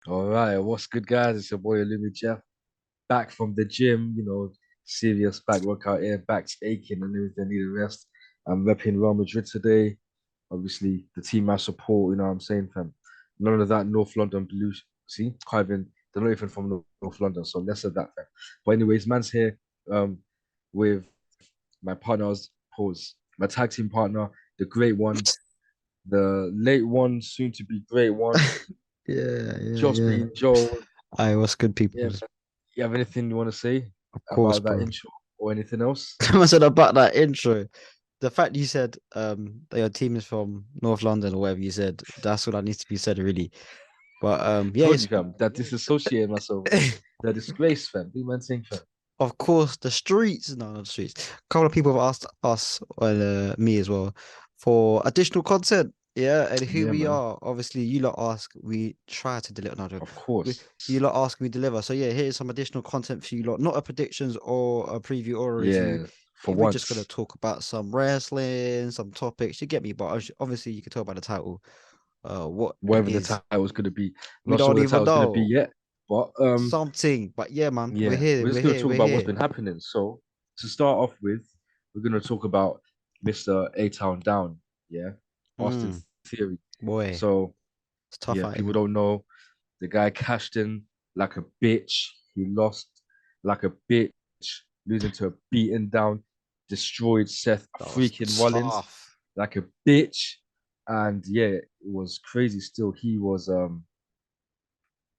All right, what's good, guys? It's your boy Allumé Jeff, back from the gym. Serious back workout here, back's aching and everything. Need a rest. I'm repping Real Madrid today. Obviously, the team I support. You know what I'm saying, fam. None of that North London blue. See, can't even. They're not even from North London, so less of that, fam. But anyways, man's here. With my partners, pause. My tag team partner, the great one, the late one, soon to be great one, Yeah, yeah, just yeah. being Joe. Aye, what's good, Yeah, people? you have anything you want to say Of course, about that bro. intro or anything else? I said about that intro. The fact you said that your team is from North London or whatever you said, that's all that needs to be said, really. But yeah, Told you, it's fam, that disassociated myself. The disgrace, fam. Big man saying, fam. of course the streets, no, not the streets. A couple of people have asked us, and me as well, for additional content. Yeah, and who Yeah, we man. are. Obviously, you lot ask, we try to deliver. No, joke. Of course. You lot ask, we deliver. So yeah, here's some additional content for you lot. Not a predictions or a preview or a review. Yeah, for We're just gonna once. talk about some wrestling, some topics. You get me? But obviously, you can tell by the title, what it Whatever the is. title's gonna be. We Not sure don't what the even title's gonna be know yet. But something. But yeah, man, we're yeah, here. we're We're just gonna here. talk We're about what's here. been happening. So to start off with, we're gonna talk about Mr. A Town Down. Yeah. Austin Mm, Theory. boy, So it's tough yeah, out people here. don't know. The guy cashed in like a bitch. He lost like a bitch, losing to a beaten down, destroyed Seth That was freaking Rollins tough. like a bitch. And yeah, it was crazy still.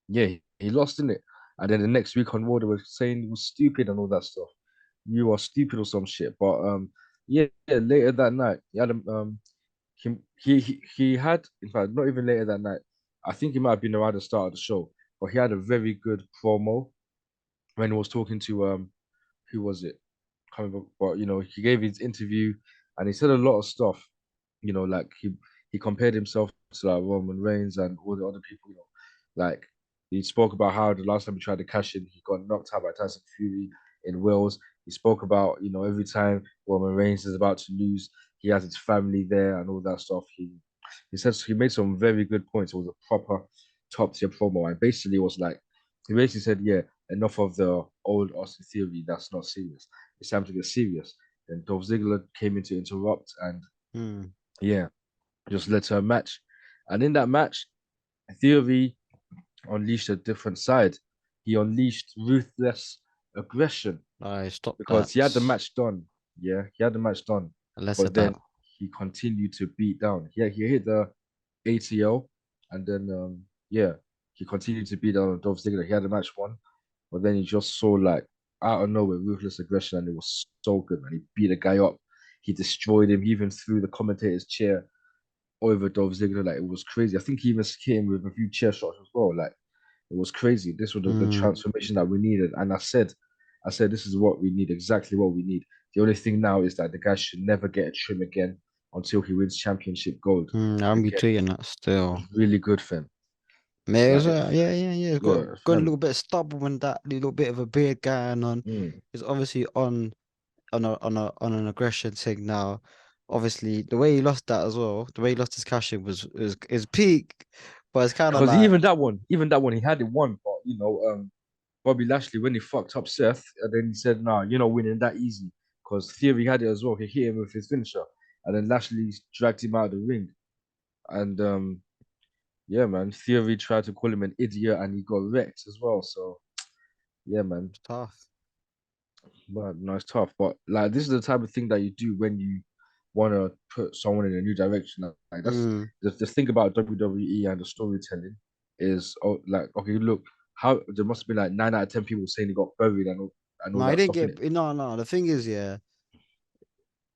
Yeah, he lost in it. And then the next week on Raw, they were saying he was stupid and all that stuff. You are stupid or some shit. But yeah, later that night, he had, in fact, not even later that night. I think he might have been around the start of the show, but he had a very good promo when he was talking to who was it? Can't remember, but he gave his interview and he said a lot of stuff. Like he compared himself to like Roman Reigns and all the other people. Like he spoke about how the last time he tried to cash in, he got knocked out by Tyson Fury in Wales. He spoke about every time Roman Reigns is about to lose, he has his family there and all that stuff. He says he made some very good points. It was a proper top tier promo, and basically was like he basically said, yeah, enough of the old Austin Theory. That's not serious. It's time to get serious. Then Dolph Ziggler came in to interrupt, and Mm. yeah, just led to a match. And in that match, Theory unleashed a different side. He unleashed ruthless aggression I stop that. because he had the match done. Yeah, he had the match done, Less of but that. then he continued to beat down. Yeah, he hit the ATL, and then yeah, he continued to beat down on Dolph Ziggler. He had the match won, but then he just saw like out of nowhere ruthless aggression, and it was so good, man. He beat the guy up, he destroyed him. He even threw the commentator's chair over Dolph Ziggler. Like it was crazy. I think he even hit him with a few chair shots as well. Like it was crazy. This was the Mm. transformation that we needed. And I said, this is what we need, exactly what we need. The only thing now is that the guy should never get a trim again until he wins championship gold. I'm Again, retweeting that it was still. really good, fam. Man, Like, yeah, yeah, yeah. It's yeah, got a fam. little bit of stubble and that little bit of a beard going on. Mm. It's obviously on an aggression thing now. Obviously, the way he lost that as well, the way he lost his cash in was is peak, but it's kind of Because like even that one, he had it won. But Bobby Lashley, when he fucked up Seth, and then he said, "Nah, you're not winning that easy." Because Theory had it as well. He hit him with his finisher, and then Lashley dragged him out of the ring. And yeah, man, Theory tried to call him an idiot, and he got wrecked as well. So yeah, man, tough. but no, it's tough. But like, this is the type of thing that you do when you want to put someone in a new direction. Like that's Mm. the thing about WWE and the storytelling is, oh, like, okay, look, how there must have been like 9 out of 10 people saying he got buried and all No, he that didn't stuff in it. get. No, no. The thing is, yeah,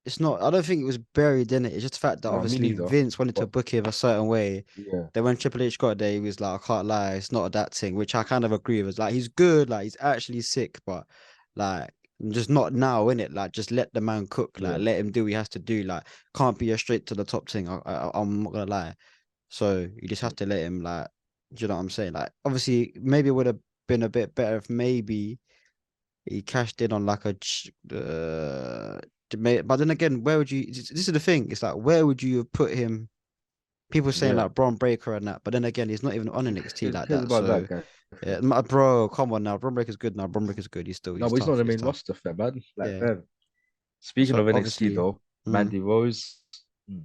it's not. I don't think it was buried in it. It's just the fact that No, me obviously neither. Vince wanted to But book him a certain way. yeah, Then when Triple H got there, he was like, I can't lie, it's not that thing, which I kind of agree with. Like he's good, like he's actually sick, but like just not now, in it. Like just let the man cook, like yeah, let him do what he has to do. Like can't be a straight to the top thing. I'm not gonna lie. So you just have to let him like, do you know what I'm saying? Like obviously maybe it would have been a bit better if maybe he cashed in on like but then again, where would you? This is the thing. It's like where would you have put him People saying Yeah. like Braun Breaker and that, but then again, he's not even on NXT Who like cares that. about So that guy, yeah, fam? bro, come on now. Braun Breaker's good now. Braun Breaker's good. No, He's but he's not tough. the He's main tough. roster, fam, man. Like, Yeah. fam. Speaking So of NXT obviously, though, mm, Mandy Rose, hmm,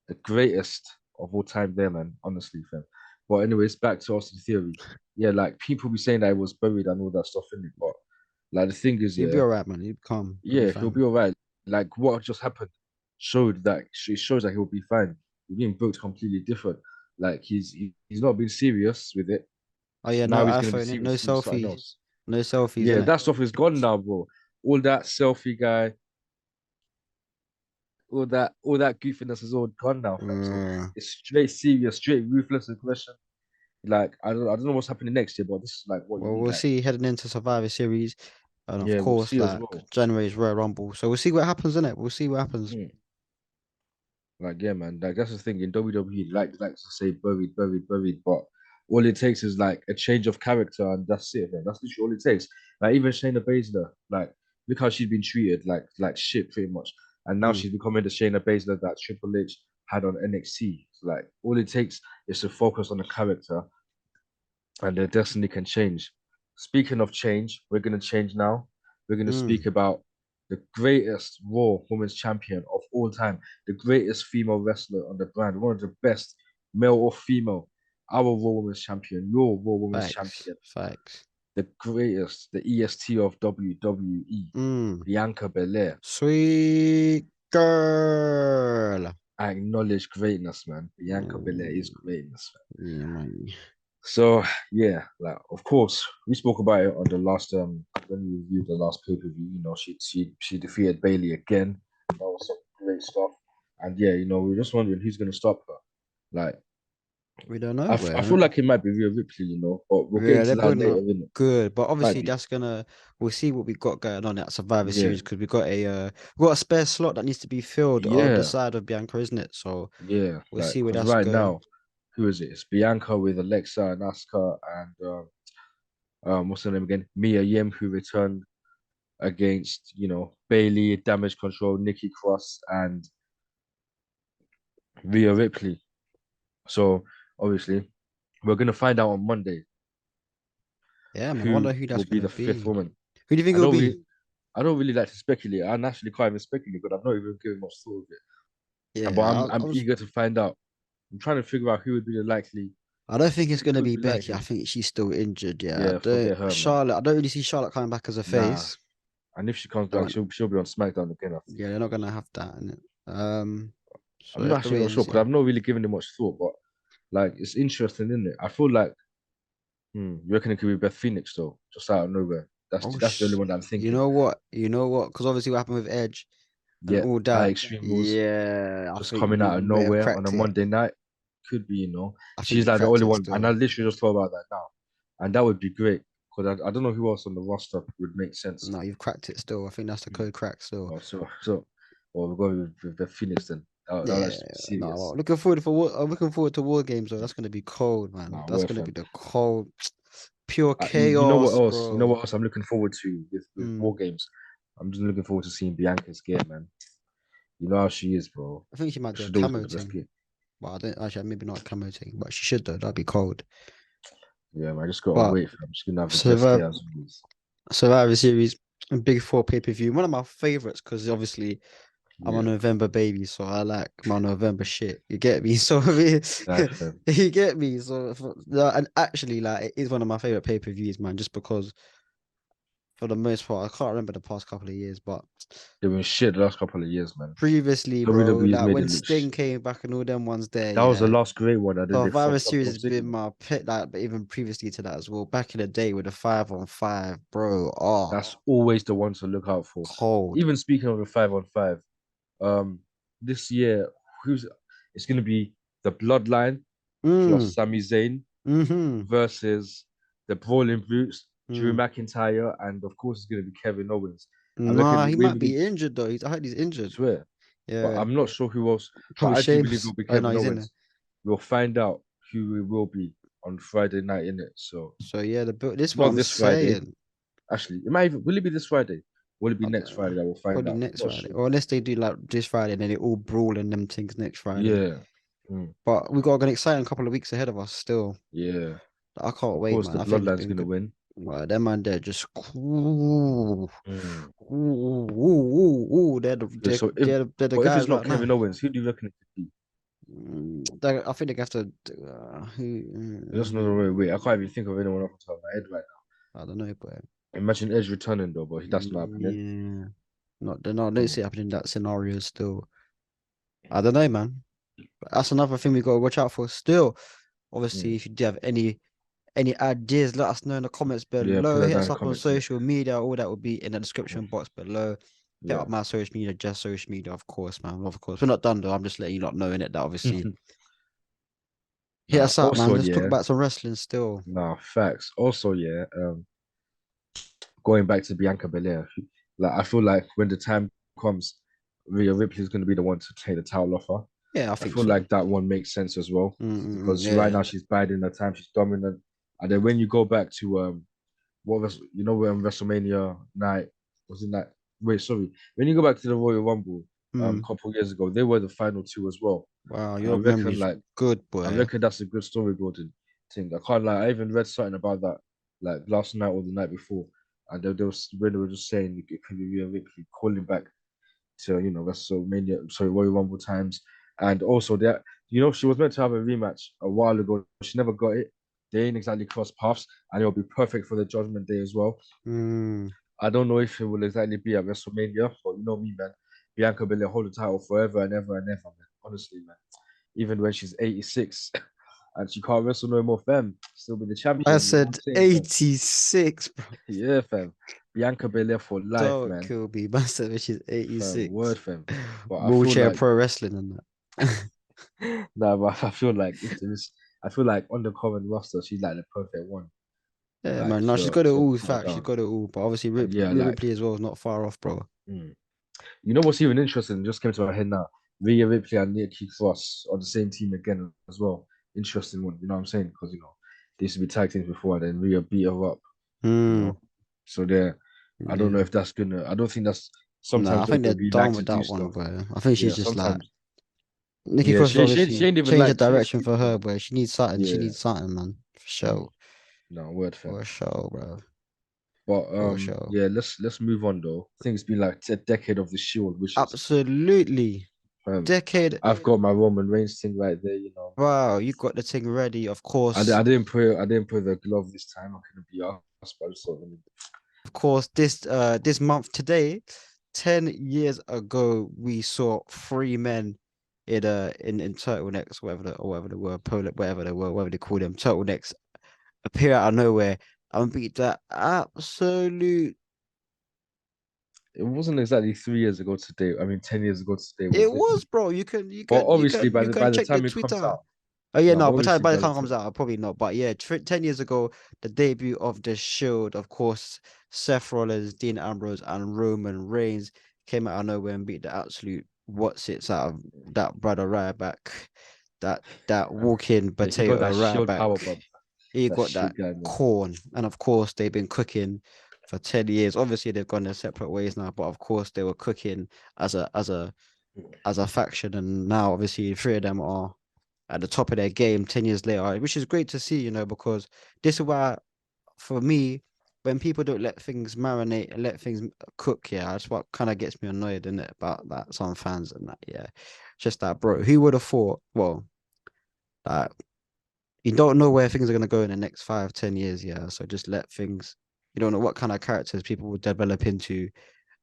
the greatest of all time there, man. Honestly, fam. But anyways, back to Austin Theory. Yeah, like people be saying that it was buried and all that stuff in it, but like the thing is, he'll be yeah, all right, man. He'll come. He'll be yeah, he'll fine. be all right. Like what just happened showed that it shows that he'll be fine. He's being booked completely different. Like he's not been serious with it. Oh yeah, no Now he's gonna be iPhone, no serious with something selfies, else. no selfies Yeah, in it. that stuff is gone now, bro. All that selfie guy, all that goofiness is all gone now, fam. So Uh, it's straight serious, straight ruthless aggression. Like I don't know what's happening next year, but this is like what you well, need. we'll Like see heading into Survivor Series, and of yeah, we'll course, see as like well. January's Royal Rumble. So we'll see what happens in it. We'll see what happens. Mm. Like yeah, man. Like that's the thing in WWE. Like to say buried, buried, buried, but all it takes is like a change of character, and that's it. Man. That's literally all it takes. Like even Shayna Baszler, like look how she's been treated, like shit, pretty much. And now Mm, she's becoming the Shayna Baszler that Triple H had on NXT. Like all it takes is to focus on the character, and their destiny can change. Speaking of change, we're gonna change now. We're gonna mm. speak about the greatest Raw Women's Champion of all time, the greatest female wrestler on the brand, one of the best, male or female. Our Raw Women's Champion, your Raw Women's Facts, Champion, facts. the greatest, the EST of WWE, Mm. Bianca Belair. Sweet girl. I acknowledge greatness, man. Bianca Belair is Mm, greatness. yeah, man. So yeah, like of course we spoke about it on the last when we reviewed the last pay-per-view, she defeated Bailey again. That was some great stuff. And yeah, we're just wondering who's gonna stop her. Like We don't know, I man. feel like it might be Rhea Ripley, but we'll get Yeah, into they're that building later, up innit? good, but Might obviously be. that's gonna. We'll see what we got going on at Survivor Yeah. Series because we got a spare slot that needs to be filled on the Yeah. side of Bianca, isn't it? So Yeah. we'll Like see where because that's right going. now, who is it? It's Bianca with Alexa and Asuka and what's her name again? Mia Yim who returned against, Bailey, Damage Control, Nikki Cross, and Rhea Ripley. So obviously, we're gonna find out on Monday Yeah, man. I who wonder who that's will be gonna the fifth be. woman. Who do you think I it'll don't be? really, I don't really like to speculate. I naturally can't even speculate, but I've not even given much thought of it. But Yeah, I'm eager to find out. I'm trying to figure out who would be the likely, I don't think it's who gonna could be be Becky. I likely. think she's still injured. Yeah, I Yeah, don't. forget her, man. Charlotte. I don't really see Charlotte coming back as a Nah. face. And if she comes They're back, gonna, she'll be on SmackDown again. I think. yeah, they're not gonna have that. So I'm we not have to actually wait not and sure because see. I've not really given it much thought. But like, it's interesting, isn't it? I feel like, you reckon it could be Beth Phoenix though, just out of nowhere. Oh, That's the only one that I'm you thinking. know what? You know what? Because obviously what happened with Edge and Yeah, all at that. Extreme Rules, Yeah, I just think coming you out of may have nowhere on a cracked it. Monday night. Could be, I think she's you like the cracked only it one, and I still. literally just thought about that now, and that would be great because I don't know who else on the roster would make sense. No, you've cracked it still. I think that's the Mm. code crack still. Oh, well, we're going with the Phoenix then. That'll Yeah, actually be no, serious. I'm looking forward to War Games though. That's gonna be cold, man. Nah, That's worth gonna be them. the cold, pure You know what chaos, else? You know bro. what else I'm looking forward to with Mm. War Games? I'm just looking forward to seeing Bianca's gear, man. You know how she is, bro. I think she might do a She's always got camo the best thing. gear. Well, I don't actually maybe not a camo thing, but she should though. That'd be cold. Yeah, man. I just gotta But wait. I'm just gonna have the best Survivor, gear as always. Survivor Series, a big four pay-per-view. One of my favorites because obviously I'm a Yeah, November baby, so I like my November shit. You get me? So I mean, that's fair. you get me? And actually, like, it is one of my favorite pay-per-views, man. Just because, for the most part, I can't remember the past couple of years, but They've been shit the last couple of years, man. previously, bro, WWE's like made when it look Sting shit. came back and all them ones there, That was the yeah. last great one, and then they Survivor fucked up Series Dolph has been Ziggler. my pit, like, but even previously to that as well. Back in the day with the 5-on-5, bro. Oh, That's always the one to look out for. cold. Even speaking of the 5-on-5, um, this year, who's it's gonna be the Bloodline plus Mm, Sami Zayn mm-hmm, versus the Brawling Brutes, Drew mm. McIntyre, and of course it's gonna be Kevin Owens. I reckon Nah, he we might begin be injured though. I heard he's injured. swear, but Yeah, I'm not sure who else. But probably I do believe Sheamus. it'll be Oh no, Kevin he's in there. Owens. We'll find out who it will be on Friday night, in it. So So yeah, this what not I'm this Friday. saying. Actually, it might even will it be this Friday? Will it be I next don't know. Friday that we'll find Probably out? next Not Friday, sure. or unless they do like this Friday and then they all brawl in them things next Friday. Yeah. Mm. But we got an exciting couple of weeks ahead of us still. Yeah. I can't Of wait, course, man. the I think it's bloodline's been gonna good. win. Well, them man, they're just ooh, Mm. ooh, ooh, ooh, ooh. Yeah, so if They're the but if it's guys not right now. Kevin Owens, who do you reckon it could be? I think they have to. Who? I just know wait. I can't even think of anyone off the top of my head right I don't know, but now. Imagine Edge returning though, but that's not happening. yeah, not they're not. I don't So see it happening in that scenario still. I don't know, man. But that's another thing we got to watch out for. Still, obviously, mm, if you do have any ideas, let us know in the comments yeah, put below. that Hit down in us the up on comments. Yeah. social media. All that will be in the description box below. Hit Yeah. up my social media, just social media, of course, man. Of course. We're not done though. I'm just letting you not know in it that obviously hit Nah. us up, man. Also, Let's talk yeah. about some wrestling still. Nah. Facts. Also, yeah. Going back to Bianca Belair, like I feel like when the time comes, Rhea Ripley is going to be the one to take the title off her. Yeah, I I think feel so. like that one makes sense as well because right Yeah. now she's biding her time, she's dominant, and then when you go back to what was when WrestleMania night was it that? Wait, sorry, when you go back to the Royal Rumble a Mm. couple of years ago, they were the final two as well, Wow, and I your reckon memory's like good, I boy. reckon that's a good storyboarding thing. I can't lie. I even read something about that like last night or the night before, and they was when they were just saying it could be Rhea Ripley calling back to WrestleMania, sorry, Royal Rumble times, and also that she was meant to have a rematch a while ago. She never got it. They ain't exactly crossed paths, and it'll be perfect for the Judgment Day as well. Mm. I don't know if it will exactly be at WrestleMania, but you know me, man. Bianca Belair hold the title forever and ever and ever, man. Honestly, man. Even when she's 86 and she can't wrestle no more, fam. Still be the I champion. You know what said I'm saying, fam? 86, bro. Yeah, fam. Bianca Belair for life, Don't man. kill me. Man said she's Fam, 86. word, fam. But I feel Wheelchair like pro wrestling and that. nah, but I feel like I feel like on the common roster, she's like the perfect one, Yeah, like man. No, she's got it to all. put her Fact, she's down. got it all. But obviously, And yeah, Rhea like Ripley as well is not far off, bro. mm. You know what's even interesting? Just came to my head now. Rhea Ripley and Nikki Cross on the same team again as well. Interesting one, you know what I'm saying? Because they used to be tag teams before, and then Rhea beat her up, you Hmm. know. So there, I don't know Yeah. if that's gonna. I don't think that's. Nah, I Sometimes think they're WWE like done to with do that one, stuff. bro. I think she's Yeah, just like sometimes. Nikki Yeah, Cross she obviously ain't even changed the like she direction ain't for her, even. but she needs something. She Yeah. needs something, man. For Mm. sure. No word, fam. For sure, bro. But For sure. yeah, let's move on though. I think it's been like a decade of the Shield, which is Absolutely. um, Decade. I've got my Roman Reigns thing right there. You know, Wow, you got the thing ready, of I course. didn't put the glove this time. I couldn't be asked, but I just thought, Of course, this month today, 10 years ago, we saw three men in turtlenecks, whatever they were, polo, whatever they were, whatever they call them, turtlenecks, appear out of nowhere and beat that absolute. it wasn't exactly 3 years ago today. I mean, 10 years ago today, It was it? was, bro. You can you But can you obviously, can by you the can by the check the time it comes Twitter. out, Oh yeah, no, but no, but obviously by the by the time it time, comes out, probably not. But yeah, 10 years ago, the debut of the Shield, of course, Seth Rollins, Dean Ambrose, and Roman Reigns came out of nowhere and beat the absolute what's it's out of that brother right back, that walking he got potato that right Shield back. power bomb. He That got shit that guy, man. corn, and of course they've been cooking for 10 years. Obviously they've gone their separate ways now, but of course they were cooking as a faction, and now obviously three of them are at the top of their game 10 years later, which is great to see, because this is why, for me, when people don't let things marinate and let things cook, yeah, that's what kind of gets me annoyed in it about that some fans and that, yeah. Just that, bro. Who would have thought? Well, that you don't know where things are gonna go in the next 5, 10 years, yeah. So just let things. You don't know what kind of characters people will develop into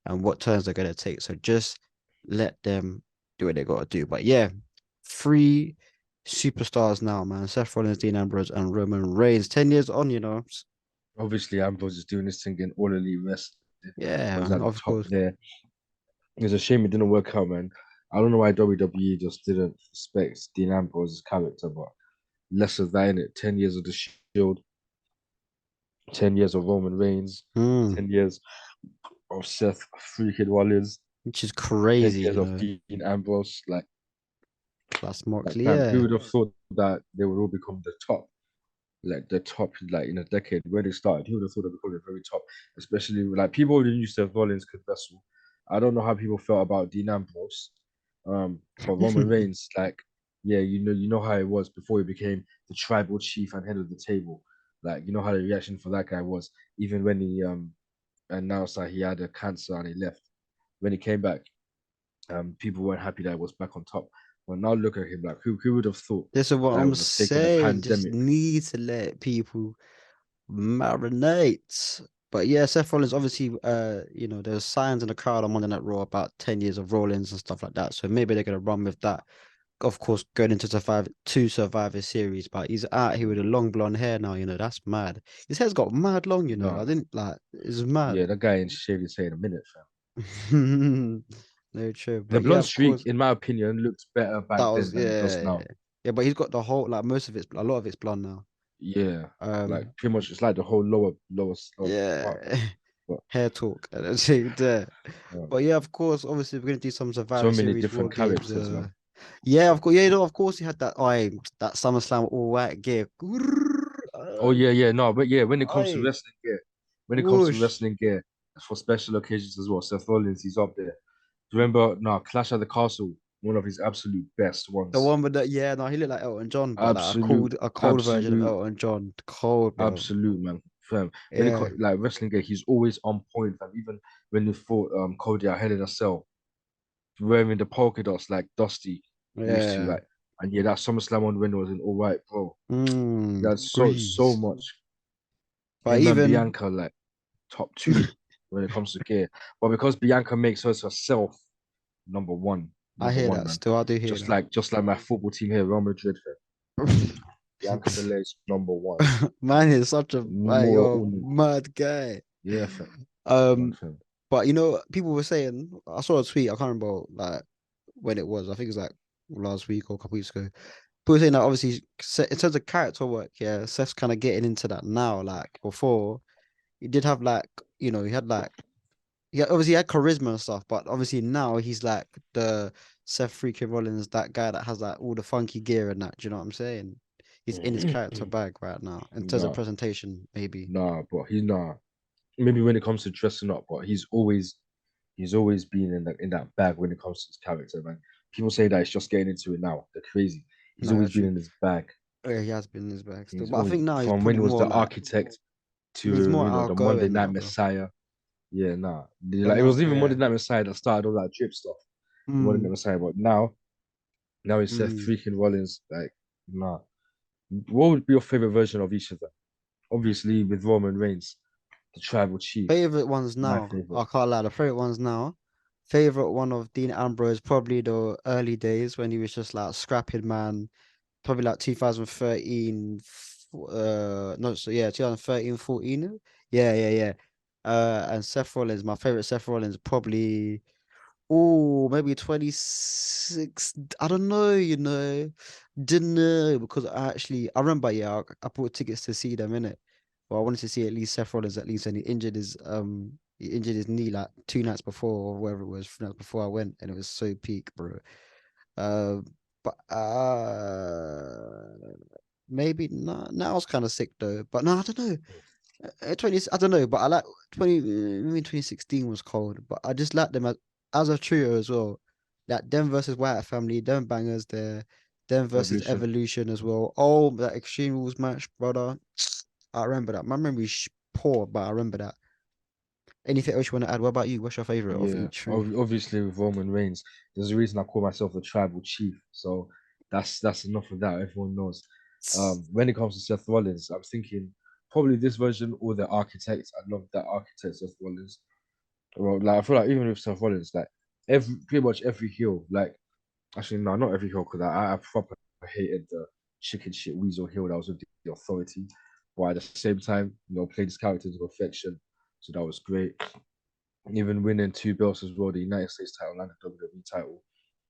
and what turns they're gonna take. So just let them do what they gotta do. But yeah, three superstars now, man. Seth Rollins, Dean Ambrose, and Roman Reigns. 10 years on. Obviously, Ambrose is doing this thing in all elite wrestling. Yeah, So he's man. at the Of top course. there. It's a shame it didn't work out, man. I don't know why WWE just didn't respect Dean Ambrose's character, but less of that in it. 10 years of the Shield, 10 years of Roman Reigns, Hmm. 10 years of Seth freaking Rollins, Which is 10 crazy, years of Dean Ambrose. Plus Like, Moxley, fam, who yeah. would have thought that they would all become the top? Like the top, like in a decade where they started, who would have thought they'd become the very top? Especially like people already knew Seth Rollins could wrestle. I don't know how people felt about Dean Ambrose, but Roman Reigns, like yeah, you know how it was before he became the tribal chief and head of the table. Like, you know how the reaction for that guy was, even when he announced that he had a cancer and he left. When he came back, people weren't happy that he was back on top. But now look at him, like who would have thought This is what that it I'm would have taken a saying. Just pandemic? need to let people marinate. But yeah, Seth Rollins obviously, there's signs in the crowd on Monday Night Raw about 10 years of Rollins and stuff like that. So maybe they're gonna run with that. Of course, going into Survivor Series, but he's out here with a long blonde hair now. That's mad. His hair's got mad long. I No, didn't like. It's mad. yeah, that guy ain't shaved his head in a minute, fam. No, true. The But yeah, blonde of streak, course, in my opinion, looked better that back then was than it does yeah, now. yeah. But he's got the whole like most of it's a lot of it's blonde now. Yeah, like Um, pretty much it's like the whole lower part. yeah, But hair talk. And that's it there. um, But yeah, of course, obviously we're gonna do some so Survivor many Series war different games. characters, man. Yeah, of course. Yeah, of course he had that SummerSlam all white gear. Oh yeah, yeah, no, but yeah, when it comes to Aye, wrestling gear, when it comes to whoosh. wrestling gear for special occasions as well, Seth Rollins, he's up there. Do you remember? No, Clash at the Castle, one of his absolute best The ones. one with the yeah, no, he looked like Elton John, but like Absolute, a cold version of absolute, Elton John. Cold, bro. absolute man. Fam. When it Yeah, like wrestling gear, he's always on point, fam. Even when he fought Cody at Hell in a Cell, wearing the polka dots like Dusty used to, yeah. like, and yeah, that SummerSlam on win was an all right, bro. He had so Grease. much. But Him and even Bianca, like top two when it comes to gear. But because Bianca makes herself I number hear one, that man. still, I do hear Just like my football team here, Real Madrid, fam. that. Bianca Belair is number one. Man is such a Numero you're a uno. mad guy. Yeah, fam. Come on, Um, fam. but people were saying I saw a tweet, I can't remember like when it was. I think it was like last week or a couple weeks ago. People were saying that obviously in terms of character work, yeah, Seth's kind of getting into that now. Like before, he did have like, he had like yeah, obviously he had charisma and stuff, but obviously now he's like the Seth freaking Rollins, that guy that has like all the funky gear and that. Do you know what I'm saying? He's in his character bag right now in terms of Nah, presentation, maybe. but he's nah. Maybe when it comes to dressing up, but he's always been in that bag when it comes to his character, man. People say that he's just getting into it now. They're crazy. He's No, always that's been true. in his bag. Oh, yeah, he has been in his bag still, He's but I always think now he's from when probably he was more the like architect he's to more the Monday outgoing Night now, though. Messiah. Yeah, nah. But Like it now, was even Monday yeah. Night Messiah that started all that drip stuff. The Monday Night Mm, Messiah, but now it's Seth mm. freaking Rollins. Like, nah. What would be your favorite version of each of them? Obviously, with Roman Reigns, the tribal chief, Favorite ones my now. favorite. I can't lie. The favorite ones now. Favorite one of Dean Ambrose probably the early days when he was just like scrapping man. Probably like 2013. No, so yeah, 2013, 14. Yeah, yeah, yeah. And Seth Rollins, my favorite Seth Rollins, probably. Oh, maybe 26. I don't know, Didn't know because I remember, yeah, I bought tickets to see them in it. Well, I wanted to see at least Seth Rollins at least, and he injured his knee like 2 nights before or whatever it was, 3 nights before I went, and it was so peak, bro. Uh, but maybe not. Now it's kind of sick though. But no, I don't know. 20, I don't know, but I like 20, maybe 2016 was cold, but I just like them as a trio as well. Like them versus White Family, them bangers there, them versus Revolution. Evolution as well. Oh, that Extreme Rules match, brother. I remember that. My memory's poor, but I remember that. Anything else you want to add? What about you? What's your favorite of Yeah, each three? obviously with Roman Reigns, there's a reason I call myself the tribal chief. So that's enough of that. Everyone knows. When it comes to Seth Rollins, I'm thinking probably this version or the Architect. I love that Architect Seth Rollins. Well, like I feel like even with Seth Rollins, like pretty much every heel, like actually no, not every heel, because I proper hated the chicken shit Weasel heel that was with the Authority, but at the same time, played his character to perfection, so that was great. Even winning two belts as well, the United States title and the WWE title.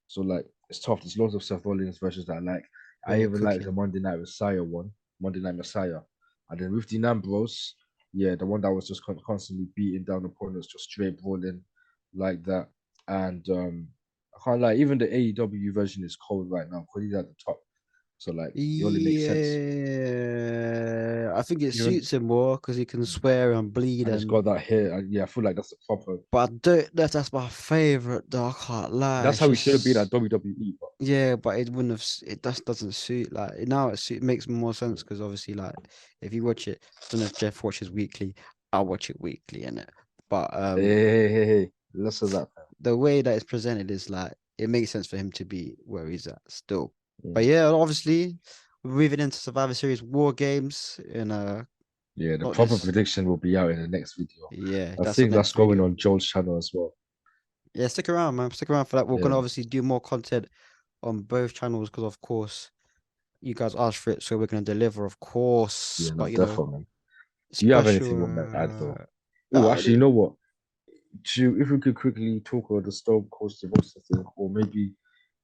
So like it's tough. There's lots of Seth Rollins versions that I like. I Yeah, even like the cooking. Monday Night Messiah one, Monday Night Messiah. And then with Dean Ambrose, yeah, the one that was just constantly beating down opponents, just straight brawling like that. And I can't lie, even the AEW version is cold right now because he's at the top. So like it only makes sense. Yeah, I think it Even suits him more because he can swear and bleed and it's and. got that hair. Yeah, I feel like that's the proper. But I don't know if that's my favorite though. I can't lie. That's It's how he should have been at just WWE. But yeah, but it wouldn't have. It just doesn't suit. Like now, it makes more sense yeah. because obviously, like if you watch it, I don't know if Jeff watches weekly. I watch it weekly, innit? But Hey, less of that, fam. the way that it's presented is like it makes sense for him to be where he's at still. But Mm. yeah, obviously, we're moving into Survivor Series War Games in Yeah, the not proper this. prediction will be out in the next video. Yeah, I that's the think that's next going video. on Joel's channel as well. Yeah, stick around, man. Stick around for that. We're Yeah, gonna man. obviously do more content on both channels because, of course, you guys asked for it, so we're gonna deliver, of course. Yeah, no, But definitely, man. Do you have anything special. you want to add though? Oh, I actually, you only know what? If we could quickly talk about the Stone Cold Steve Austin thing, or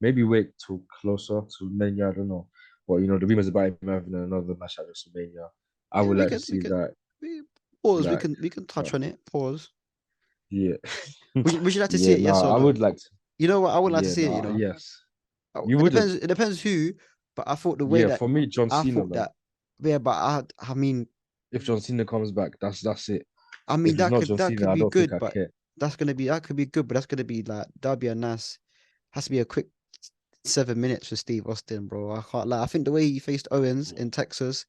maybe wait till closer to Mania. I don't know. But the rumors about him having another match at WrestleMania. I yeah, would we like to can we see can that. we pause. We Like, can we can uh, touch on it. Pause. yeah, Would you like to see yeah. it? No, Yes or I no? would like to. You know what? I would like to Yeah, see it. no, yes. You It wouldn't. depends. It depends who. But I thought the way Yeah, that for me, John I Cena, thought man. that yeah, but I mean If John Cena comes back, that's it. I mean If it's that not could John that Cena, could I be don't think good, I but care. that could be good, but that's gonna be like that'd be a nice has to be a quick 7 minutes for Steve Austin, bro. I can't lie. I think the way he faced Owens in Texas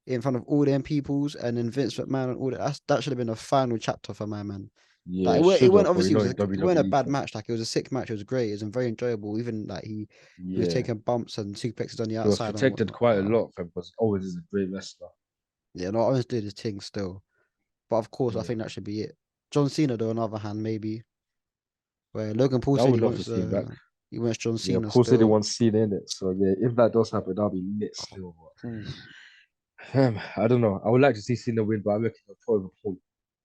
in front of all them peoples and then Vince McMahon and all that should have been a final chapter for my man. Like Yeah, it should went have, but obviously in it weren't a WWE, bad fam. match. Like it was a sick match. It was great. It was very enjoyable. Even like he was Yeah, taking bumps and suplexes on the he was outside and protected whatnot. quite a But lot, fam, because always is a great wrestler. yeah, no, Owens did his thing still. But of course, I Yeah, think that should be it. John Cena, though, on the other hand, maybe where Logan Paul I said would love to see him back. he wants John Yeah, Cena Paul said he still. wants Cena in it, so yeah, if that does happen, that'll be lit still. Oof. I don't know. I would like to see Cena win, but I reckon he'll probably Paul.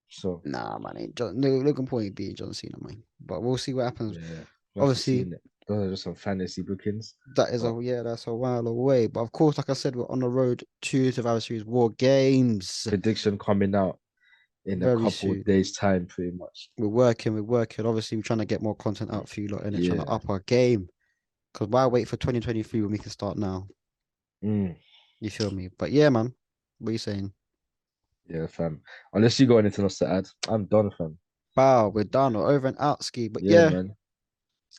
So Nah, man, ain't John. No, Logan Paul ain't beating John Cena, man. But we'll see what happens. yeah, we'll have to see Obviously, in it. Those are just some fantasy bookings, that is but that's a while away. But of course, like I said, we're on the road to Survivor Series War Games prediction coming out in a very couple of soon. days' time, pretty much. We're working, we're working. Obviously, we're trying to get more content out for you lot and trying to Yeah. up our game. Because why wait for 2023 when we can start now? Mm. You feel me? But yeah, man. What are you saying? Yeah, fam. Unless you got anything else to add, I'm done, fam. Wow, we're done. We're over and out, ski. But Yeah, yeah, man.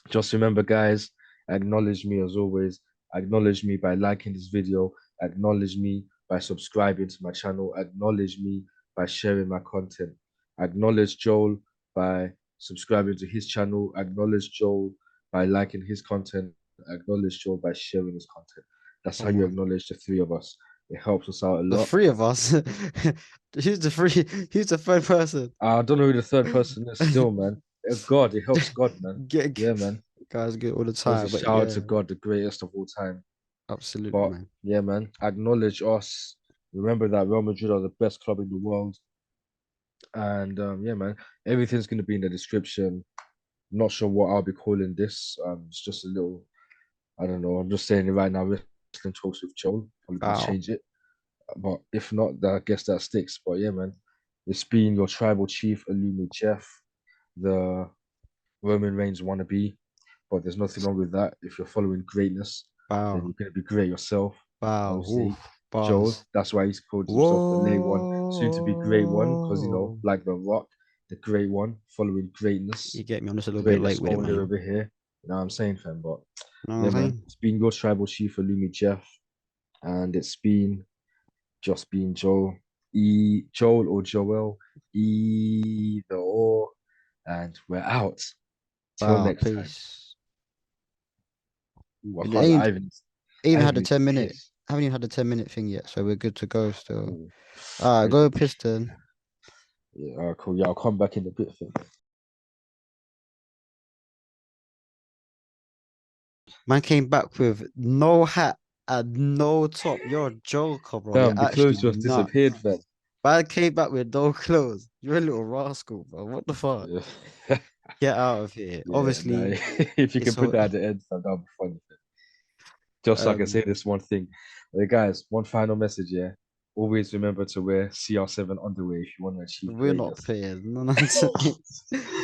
Just remember, guys, acknowledge me as always. Acknowledge me by liking this video. Acknowledge me by subscribing to my channel. Acknowledge me by sharing my content. Acknowledge Joel by subscribing to his channel. Acknowledge Joel by liking his content. Acknowledge Joel by sharing his content. That's how come you on. acknowledge the three of us. It helps us out a The lot. three of us. Who's the free? Who's the third person? I don't know who the third person is still, man. God, it helps God, man. Get Yeah, man. guys good all the Obviously, time, but shout out yeah, to God, the greatest of all time. absolutely, But man. yeah, man, acknowledge us. Remember that Real Madrid are the best club in the world. And yeah, man, everything's gonna be in the description. Not sure what I'll be calling this. It's just a little, I don't know. I'm just saying it right now. Wrestling talks with Joel. Probably gonna Wow, change it. But if not, I guess that sticks. But yeah, man, it's been your tribal chief, Allumé Jeff, the Roman Reigns wannabe. But there's nothing wrong with that. If you're following greatness, then wow, you're gonna be great yourself. wow. Obviously, Oof, Joel, bars. that's why he's called himself the late one, soon to be great one, because Whoa. like the Rock, the great one, following You greatness, get me? I'm just a little bit late greatness with it, only man. over here. You know what I'm saying, fam? But You know what yeah, I'm man, saying? it's been your tribal chief, Allumé Jeff, and it's been just been Joel or Joel, either or, and we're out. Till Wow, next time. peace. Ooh, I It can't. ain't I even had haven't the even 10 minute. pissed. Haven't even had the 10 minute thing yet, so we're good to go still. Ooh, All I right, need to go pee. Piston. Yeah, all right, cool. Yeah, I'll come back in a bit. Fam. Man came back with no hat and no top. You're a joker, bro. You're Damn, the actually clothes just nuts. disappeared, fam. Man came back with no clothes. You're a little rascal, bro. What the fuck? Yeah, Get out of here. yeah. Nah, Obviously, if you can it's put all that at the end, fam, that'll be funny. Fam. Just so I can say um this one thing. Okay, guys, one final message. Yeah, always remember to wear CR7 underwear if you want to achieve we're not greatness. players. No, no,